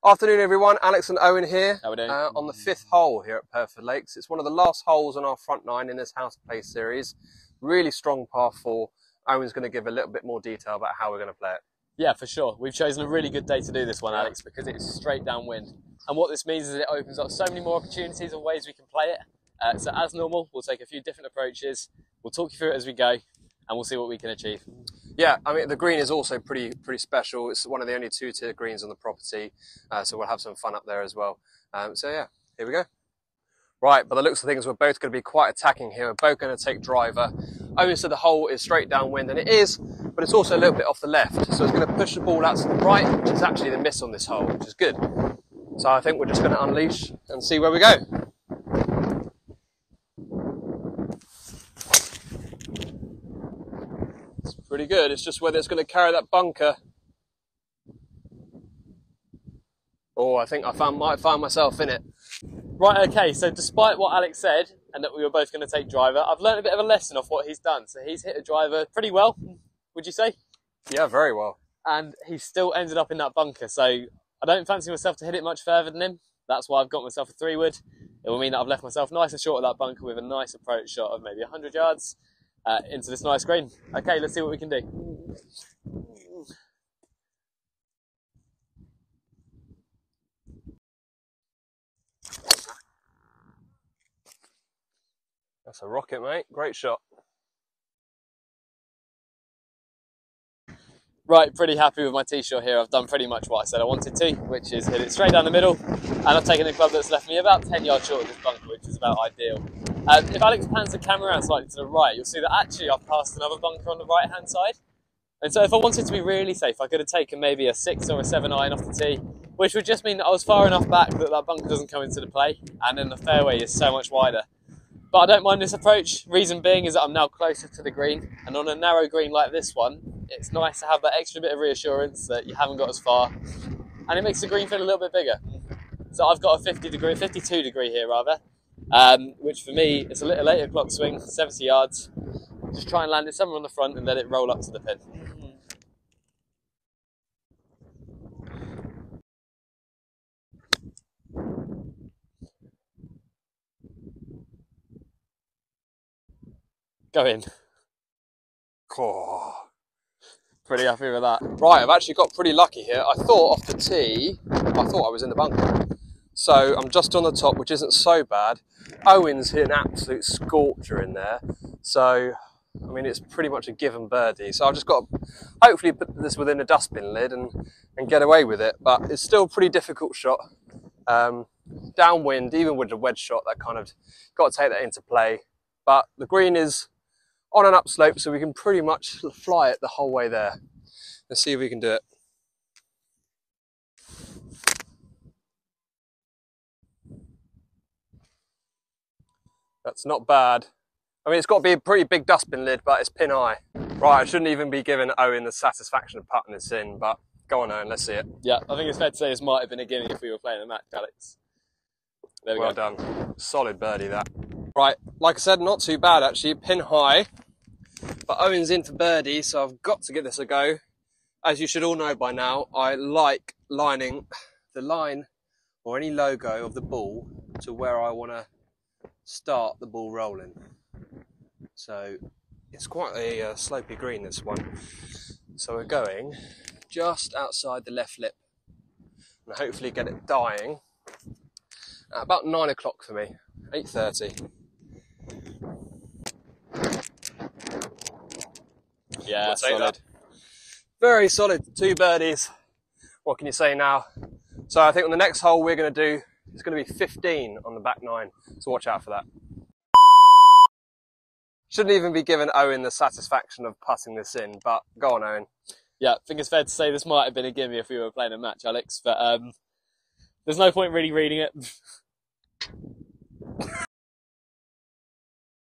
Afternoon everyone, Alex and Owen here How we doing? on the 5th hole here at Pyrford Lakes. It's one of the last holes on our front nine in this house play series. Really strong par 4. Owen's going to give a little bit more detail about how we're going to play it. Yeah, for sure. We've chosen a really good day to do this one, Alex, because it's straight downwind. And what this means is it opens up so many more opportunities and ways we can play it. So as normal, we'll take a few different approaches. We'll talk you through it as we go, and we'll see what we can achieve. Yeah, I mean, the green is also pretty special. It's one of the only two-tier greens on the property, so we'll have some fun up there as well. So yeah, here we go. Right, by the looks of things, we're both going to be quite attacking here. We're both going to take driver. Owen said the hole is straight downwind, and it is, but it's also a little bit off the left. So it's going to push the ball out to the right, which is actually the miss on this hole, which is good. So I think we're just going to unleash and see where we go. It's pretty good. It's just whether it's going to carry that bunker. Oh, I think I might find myself in it. Right, okay, so despite what Alex said, and that we were both going to take driver, I've learned a bit of a lesson off what he's done. So he's hit a driver pretty well, would you say? Yeah, very well. And he still ended up in that bunker, so I don't fancy myself to hit it much further than him. That's why I've got myself a 3-wood. It will mean that I've left myself nice and short of that bunker with a nice approach shot of maybe 100 yards into this nice green. Okay, let's see what we can do. That's a rocket, mate. Great shot. Right, pretty happy with my tee shot here. I've done pretty much what I said I wanted to, which is hit it straight down the middle. And I've taken a club that's left me about 10 yards short of this bunker, which is about ideal. If Alex pans the camera around slightly to the right, you'll see that actually I've passed another bunker on the right-hand side. And so if I wanted to be really safe, I could have taken maybe a 6 or a 7 iron off the tee, which would just mean that I was far enough back that that bunker doesn't come into the play, and then the fairway is so much wider. But I don't mind this approach. Reason being is that I'm now closer to the green, and on a narrow green like this one, it's nice to have that extra bit of reassurance that you haven't got as far, and it makes the green feel a little bit bigger. So I've got a 52 degree here rather, which for me, it's a little 8 o'clock swing, 70 yards. Just try and land it somewhere on the front and let it roll up to the pin. Go in. Oh. Pretty happy with that. Right, I've actually got pretty lucky here. I thought off the tee, I thought I was in the bunker. So I'm just on the top, which isn't so bad. Owen's hit an absolute scorcher in there. So, I mean, it's pretty much a given birdie. So I've just got to hopefully put this within a dustbin lid and get away with it. But it's still a pretty difficult shot. Downwind, even with a wedge shot, that kind of, got to take that into play. But the green is on an upslope, so we can pretty much fly it the whole way there. Let's see if we can do it. That's not bad. I mean, it's got to be a pretty big dustbin lid, but it's pin high. Right, I shouldn't even be giving Owen the satisfaction of putting this in, but go on, Owen, let's see it. Yeah, I think it's fair to say this might have been a gimme if we were playing a match, Alex. There we go. Well done. Solid birdie, that. Right, like I said, not too bad actually, pin high. But Owen's in for birdie, so I've got to give this a go. As you should all know by now, I like lining the line or any logo of the ball to where I want to start the ball rolling. So it's quite a slopey green, this one. So we're going just outside the left lip and hopefully get it dying at about 9 o'clock for me, 8:30. Yeah, solid. Very solid, 2 birdies. What can you say now? So I think on the next hole we're going to do, it's going to be 15 on the back 9. So watch out for that. Shouldn't even be giving Owen the satisfaction of putting this in, but go on, Owen. Yeah, I think it's fair to say this might have been a gimme if we were playing a match, Alex, but there's no point really reading it.